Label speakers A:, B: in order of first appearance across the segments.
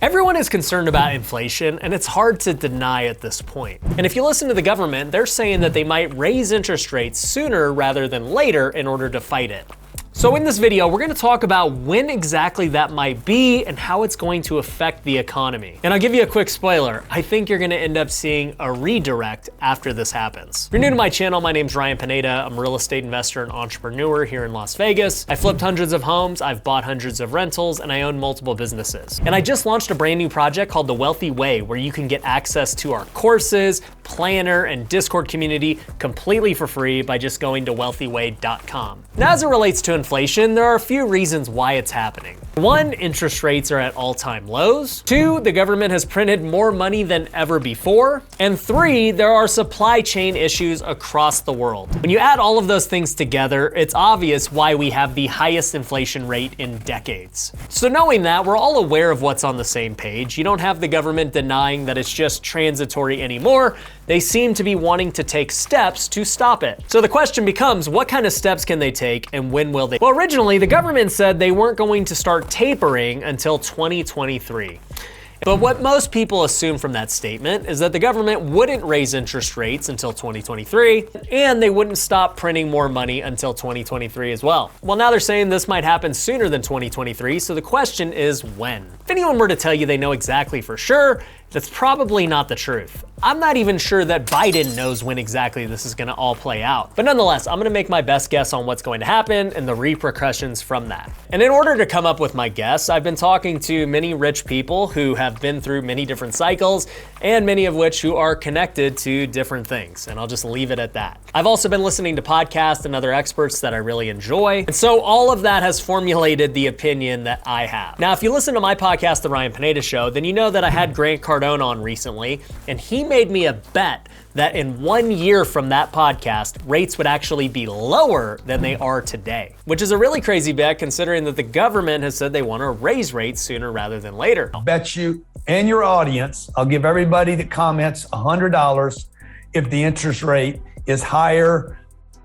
A: Everyone is concerned about inflation, and it's hard to deny at this point. And if you listen to the government, they're saying that they might raise interest rates sooner rather than later in order to fight it. So in this video, we're gonna talk about when exactly that might be and how it's going to affect the economy. And I'll give you a quick spoiler. I think you're gonna end up seeing a redirect after this happens. If you're new to my channel, my name's Ryan Pineda. I'm a real estate investor and entrepreneur here in Las Vegas. I flipped hundreds of homes, I've bought hundreds of rentals, and I own multiple businesses. And I just launched a brand new project called The Wealthy Way, where you can get access to our courses, planner, and Discord community completely for free by just going to wealthyway.com. Now, as it relates to inflation, there are a few reasons why it's happening. One, interest rates are at all-time lows. Two, the government has printed more money than ever before. And three, there are supply chain issues across the world. When you add all of those things together, it's obvious why we have the highest inflation rate in decades. So knowing that, we're all aware of what's on the same page. You don't have the government denying that it's just transitory anymore. They seem to be wanting to take steps to stop it. So the question becomes, what kind of steps can they take and when will they? Well, originally the government said they weren't going to start tapering until 2023. But what most people assume from that statement is that the government wouldn't raise interest rates until 2023, and they wouldn't stop printing more money until 2023 as well. Well, now they're saying this might happen sooner than 2023, so the question is when? If anyone were to tell you they know exactly for sure, that's probably not the truth. I'm not even sure that Biden knows when exactly this is gonna all play out. But nonetheless, I'm gonna make my best guess on what's going to happen and the repercussions from that. And in order to come up with my guess, I've been talking to many rich people who have been through many different cycles, and many of which who are connected to different things. And I'll just leave it at that. I've also been listening to podcasts and other experts that I really enjoy. And so all of that has formulated the opinion that I have. Now, if you listen to my podcast, The Ryan Pineda Show, then you know that I had Grant Cardone on recently, and he made me a bet that in 1 year from that podcast, rates would actually be lower than they are today, which is a really crazy bet considering that the government has said they want to raise rates sooner rather than later.
B: I'll bet you and your audience, I'll give everybody that comments $100 if the interest rate is higher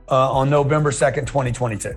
B: on November 2nd, 2022.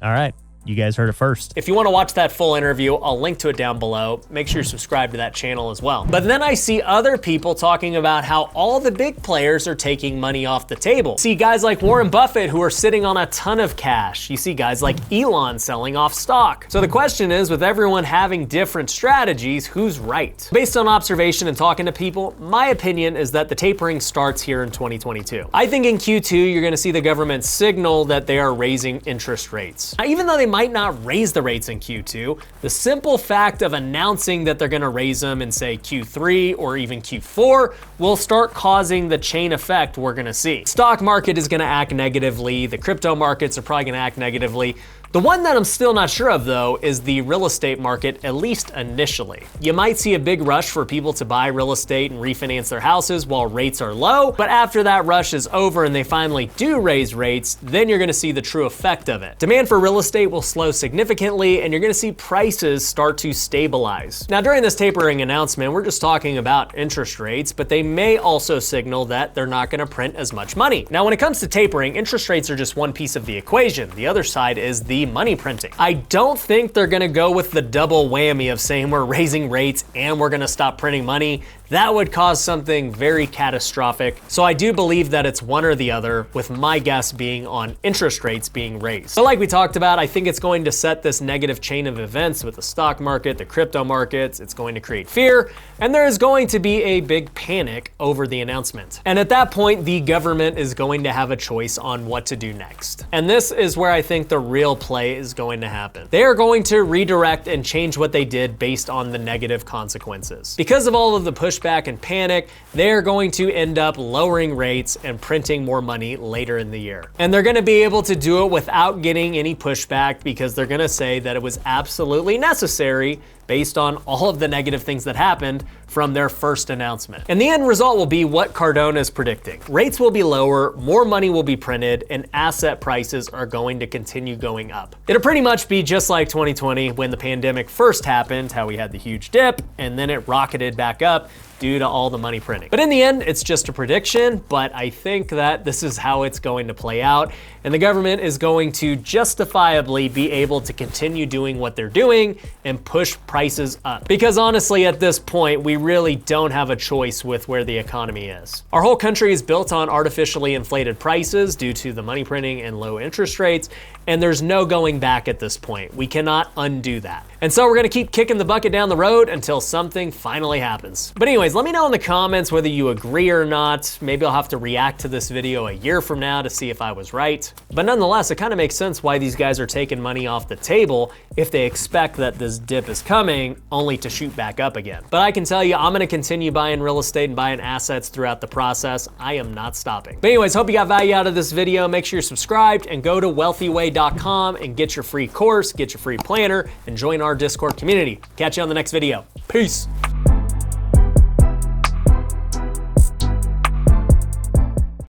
C: All right. You guys heard it first.
A: If you want to watch that full interview, I'll link to it down below. Make sure you subscribe to that channel as well. But then I see other people talking about how all the big players are taking money off the table. See guys like Warren Buffett who are sitting on a ton of cash. You see guys like Elon selling off stock. So the question is, with everyone having different strategies, who's right? Based on observation and talking to people, my opinion is that the tapering starts here in 2022. I think in Q2, you're gonna see the government signal that they are raising interest rates. Now, even though they might not raise the rates in Q2, the simple fact of announcing that they're gonna raise them in say Q3 or even Q4 will start causing the chain effect we're gonna see. Stock market is gonna act negatively, the crypto markets are probably gonna act negatively. The one that I'm still not sure of though is the real estate market, at least initially. You might see a big rush for people to buy real estate and refinance their houses while rates are low, but after that rush is over and they finally do raise rates, then you're gonna see the true effect of it. Demand for real estate will slow significantly and you're gonna see prices start to stabilize. Now during this tapering announcement, we're just talking about interest rates, but they may also signal that they're not gonna print as much money. Now when it comes to tapering, interest rates are just one piece of the equation. The other side is the money printing. I don't think they're gonna go with the double whammy of saying we're raising rates and we're gonna stop printing money. That would cause something very catastrophic. So I do believe that it's one or the other, with my guess being on interest rates being raised. But like we talked about, I think it's going to set this negative chain of events with the stock market, the crypto markets. It's going to create fear, and there is going to be a big panic over the announcement. And at that point, the government is going to have a choice on what to do next. And this is where I think the real play is going to happen. They are going to redirect and change what they did based on the negative consequences. Because of all of the pushback and panic, they're going to end up lowering rates and printing more money later in the year. And they're gonna be able to do it without getting any pushback because they're gonna say that it was absolutely necessary based on all of the negative things that happened from their first announcement. And the end result will be what Cardone is predicting. Rates will be lower, more money will be printed, and asset prices are going to continue going up. It'll pretty much be just like 2020 when the pandemic first happened, how we had the huge dip and then it rocketed back up. due to all the money printing. But in the end, it's just a prediction, but I think that this is how it's going to play out, and the government is going to justifiably be able to continue doing what they're doing and push prices up. Because honestly, at this point, we really don't have a choice with where the economy is. Our whole country is built on artificially inflated prices due to the money printing and low interest rates, and there's no going back at this point. We cannot undo that. And so we're gonna keep kicking the bucket down the road until something finally happens. But anyways, let me know in the comments whether you agree or not. Maybe I'll have to react to this video a year from now to see if I was right. But nonetheless, it kind of makes sense why these guys are taking money off the table if they expect that this dip is coming, only to shoot back up again. But I can tell you, I'm gonna continue buying real estate and buying assets throughout the process. I am not stopping. But anyways, hope you got value out of this video. Make sure you're subscribed and go to wealthyway.com and get your free course, get your free planner, and join our Discord community. Catch you on the next video. Peace.